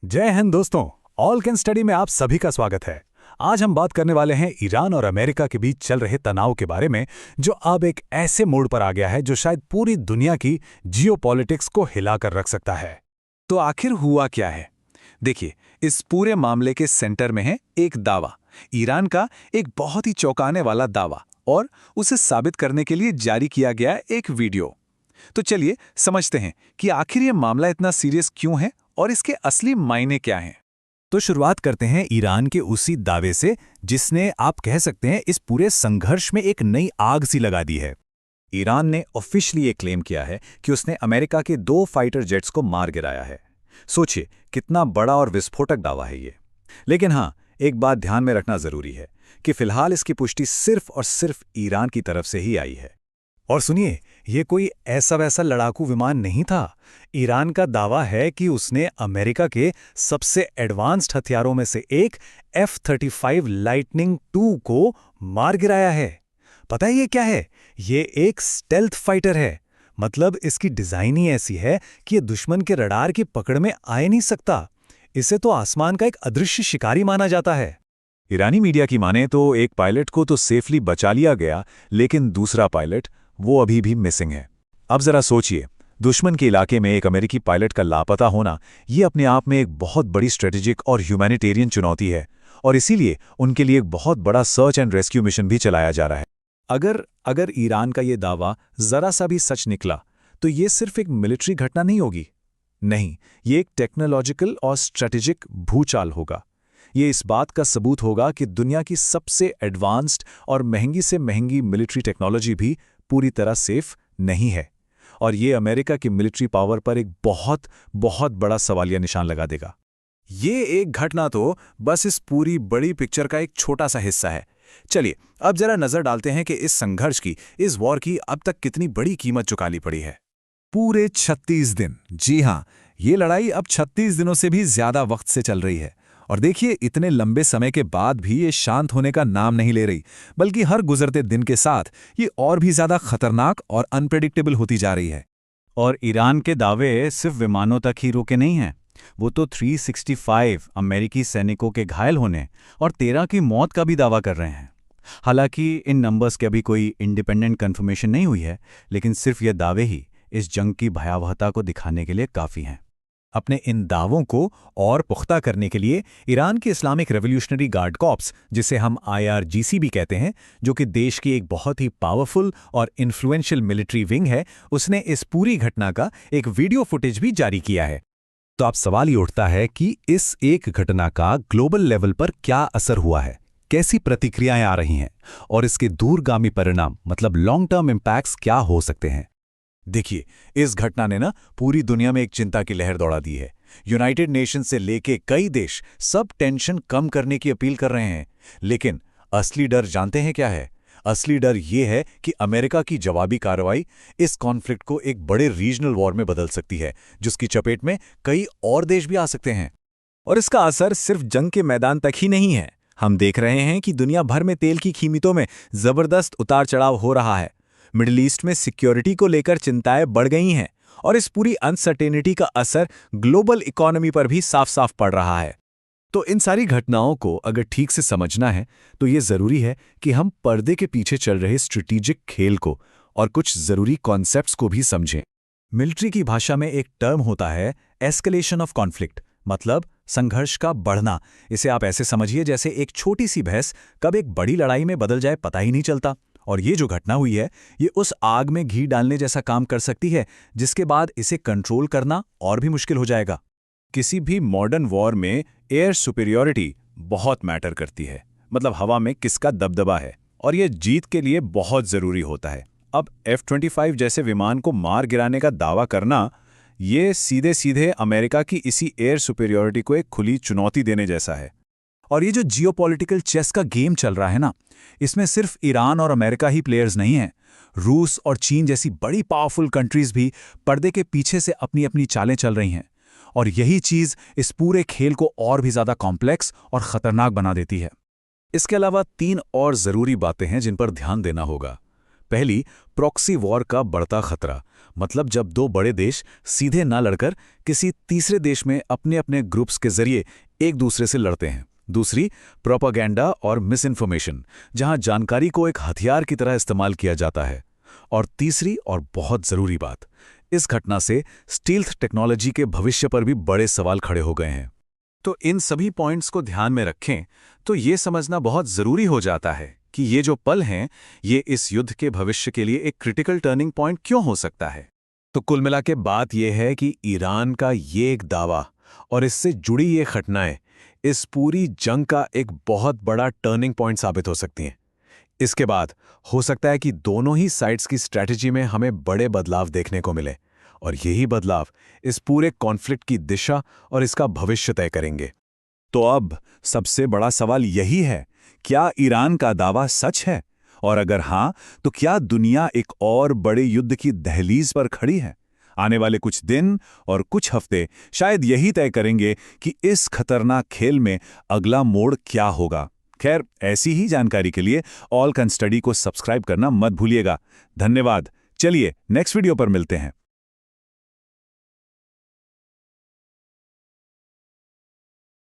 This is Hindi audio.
जय हिंद दोस्तों। ऑल कैन स्टडी में आप सभी का स्वागत है। आज हम बात करने वाले हैं ईरान और अमेरिका के बीच चल रहे तनाव के बारे में, जो अब एक ऐसे मोड़ पर आ गया है जो शायद पूरी दुनिया की जियोपॉलिटिक्स को हिलाकर रख सकता है। तो आखिर हुआ क्या है? देखिए, इस पूरे मामले के सेंटर में है एक दावा, ईरान का एक बहुत ही चौंकाने वाला दावा, और उसे साबित करने के लिए जारी किया गया एक वीडियो। तो चलिए समझते हैं कि आखिर ये मामला इतना सीरियस क्यों है और इसके असली मायने क्या हैं। तो शुरुआत करते हैं ईरान के उसी दावे से जिसने, आप कह सकते हैं, इस पूरे संघर्ष में एक नई आग सी लगा दी है। ईरान ने ऑफिशियली ये क्लेम किया है कि उसने अमेरिका के 2 फाइटर जेट्स को मार गिराया है। सोचिए कितना बड़ा और विस्फोटक दावा है ये। लेकिन हाँ, एक बात ध्यान में रखना जरूरी है कि फिलहाल इसकी पुष्टि सिर्फ और सिर्फ ईरान की तरफ से ही आई है। और सुनिए, ये कोई ऐसा वैसा लड़ाकू विमान नहीं था। ईरान का दावा है कि उसने अमेरिका के सबसे एडवांस्ड हथियारों में से एक F-35 लाइटनिंग II को मार गिराया है। पता है ये क्या है? ये एक स्टेल्थ फाइटर है। मतलब इसकी डिजाइन ही ऐसी है कि ये दुश्मन के रडार की पकड़ में आ नहीं सकता। इसे तो आसमान का एक अदृश्य शिकारी माना जाता है। ईरानी मीडिया की माने तो एक पायलट को तो सेफली बचा लिया गया, लेकिन दूसरा पायलट वो अभी भी मिसिंग है। अब जरा सोचिए, दुश्मन के इलाके में एक अमेरिकी पायलट का लापता होना, ये अपने आप में एक बहुत बड़ी स्ट्रेटेजिक और ह्यूमैनिटेरियन चुनौती है, और इसीलिए उनके लिए एक बहुत बड़ा सर्च एंड रेस्क्यू मिशन भी चलाया जा रहा है। अगर ईरान का ये दावा जरा सा भी सच निकला, तो ये सिर्फ एक मिलिट्री घटना नहीं होगी। नहीं, ये एक टेक्नोलॉजिकल और स्ट्रेटेजिक भूचाल होगा। ये इस बात का सबूत होगा कि दुनिया की सबसे एडवांस्ड और महंगी से महंगी मिलिट्री टेक्नोलॉजी भी पूरी तरह सेफ नहीं है, और ये अमेरिका की मिलिट्री पावर पर एक बहुत बहुत बड़ा सवालिया निशान लगा देगा। ये एक घटना तो बस इस पूरी बड़ी पिक्चर का एक छोटा सा हिस्सा है। चलिए अब जरा नजर डालते हैं कि इस संघर्ष की, इस वॉर की अब तक कितनी बड़ी कीमत चुकानी पड़ी है। पूरे 36 दिन। जी हां, ये लड़ाई अब 36 दिनों से भी ज्यादा वक्त से चल रही है। और देखिए, इतने लंबे समय के बाद भी ये शांत होने का नाम नहीं ले रही, बल्कि हर गुजरते दिन के साथ ये और भी ज्यादा खतरनाक और अनप्रेडिक्टेबल होती जा रही है। और ईरान के दावे सिर्फ विमानों तक ही रुके नहीं हैं। वो तो 365 अमेरिकी सैनिकों के घायल होने और 13 की मौत का भी दावा कर रहे हैं। हालांकि इन नंबर्स की अभी कोई इंडिपेंडेंट कंफर्मेशन नहीं हुई है, लेकिन सिर्फ ये दावे ही इस जंग की भयावहता को दिखाने के लिए काफ़ी हैं। अपने इन दावों को और पुख्ता करने के लिए ईरान की इस्लामिक रेवोल्यूशनरी गार्ड कॉर्प्स, जिसे हम IRGC भी कहते हैं, जो कि देश की एक बहुत ही पावरफुल और इन्फ्लुएंशियल मिलिट्री विंग है, उसने इस पूरी घटना का एक वीडियो फुटेज भी जारी किया है। तो अब सवाल ये उठता है कि इस एक घटना का ग्लोबल लेवल पर क्या असर हुआ है, कैसी प्रतिक्रियाएं आ रही हैं, और इसके दूरगामी परिणाम, मतलब लॉन्ग टर्म इम्पैक्ट्स क्या हो सकते हैं। देखिए, इस घटना ने ना पूरी दुनिया में एक चिंता की लहर दौड़ा दी है। यूनाइटेड नेशन से लेके कई देश सब टेंशन कम करने की अपील कर रहे हैं, लेकिन असली डर जानते हैं क्या है? असली डर ये है कि अमेरिका की जवाबी कार्रवाई इस कॉन्फ्लिक्ट को एक बड़े रीजनल वॉर में बदल सकती है, जिसकी चपेट में कई और देश भी आ सकते हैं। और इसका असर सिर्फ जंग के मैदान तक ही नहीं है। हम देख रहे हैं कि दुनिया भर में तेल की कीमतों में जबरदस्त उतार चढ़ाव हो रहा है। मिडिल ईस्ट में सिक्योरिटी को लेकर चिंताएं बढ़ गई हैं, और इस पूरी अनसर्टेनिटी का असर ग्लोबल इकोनॉमी पर भी साफ साफ पड़ रहा है। तो इन सारी घटनाओं को अगर ठीक से समझना है, तो ये जरूरी है कि हम पर्दे के पीछे चल रहे स्ट्रेटेजिक खेल को और कुछ जरूरी कॉन्सेप्ट्स को भी समझें। मिलिट्री की भाषा में एक टर्म होता है एस्केलेशन ऑफ कॉन्फ्लिक्ट, मतलब संघर्ष का बढ़ना। इसे आप ऐसे समझिए जैसे एक छोटी सी बहस कब एक बड़ी लड़ाई में बदल जाए पता ही नहीं चलता। और ये जो घटना हुई है, ये उस आग में घी डालने जैसा काम कर सकती है, जिसके बाद इसे कंट्रोल करना और भी मुश्किल हो जाएगा। किसी भी मॉडर्न वॉर में एयर सुपीरियॉरिटी बहुत मैटर करती है, मतलब हवा में किसका दबदबा है, और ये जीत के लिए बहुत जरूरी होता है। अब F-25 जैसे विमान को मार गिराने का दावा करना, ये सीधे सीधे अमेरिका की इसी एयर सुपीरियॉरिटी को एक खुली चुनौती देने जैसा है। और ये जो जियोपॉलिटिकल चेस का गेम चल रहा है ना, इसमें सिर्फ ईरान और अमेरिका ही प्लेयर्स नहीं हैं। रूस और चीन जैसी बड़ी पावरफुल कंट्रीज भी पर्दे के पीछे से अपनी अपनी चालें चल रही हैं, और यही चीज़ इस पूरे खेल को और भी ज़्यादा कॉम्प्लेक्स और ख़तरनाक बना देती है। इसके अलावा 3 और ज़रूरी बातें हैं जिन पर ध्यान देना होगा। पहली, प्रॉक्सी वॉर का बढ़ता खतरा, मतलब जब दो बड़े देश सीधे ना लड़कर किसी तीसरे देश में अपने अपने ग्रुप्स के जरिए एक दूसरे से लड़ते हैं। दूसरी, प्रोपागेंडा और मिस इन्फॉर्मेशन, जहां जानकारी को एक हथियार की तरह इस्तेमाल किया जाता है। और तीसरी और बहुत जरूरी बात, इस घटना से स्टील्थ टेक्नोलॉजी के भविष्य पर भी बड़े सवाल खड़े हो गए हैं। तो इन सभी पॉइंट्स को ध्यान में रखें तो ये समझना बहुत जरूरी हो जाता है कि ये जो पल हैं, ये इस युद्ध के भविष्य के लिए एक क्रिटिकल टर्निंग पॉइंट क्यों हो सकता है। तो कुल मिला के बात यह है कि ईरान का ये एक दावा और इससे जुड़ी ये घटनाएं इस पूरी जंग का एक बहुत बड़ा टर्निंग पॉइंट साबित हो सकती हैं। इसके बाद हो सकता है कि दोनों ही साइड्स की स्ट्रैटेजी में हमें बड़े बदलाव देखने को मिले, और यही बदलाव इस पूरे कॉन्फ्लिक्ट की दिशा और इसका भविष्य तय करेंगे। तो अब सबसे बड़ा सवाल यही है, क्या ईरान का दावा सच है? और अगर हां, तो क्या दुनिया एक और बड़े युद्ध की दहलीज पर खड़ी है? आने वाले कुछ दिन और कुछ हफ्ते शायद यही तय करेंगे कि इस खतरनाक खेल में अगला मोड़ क्या होगा। खैर, ऐसी ही जानकारी के लिए ऑल कैन स्टडी को सब्सक्राइब करना मत भूलिएगा। धन्यवाद। चलिए नेक्स्ट वीडियो पर मिलते हैं।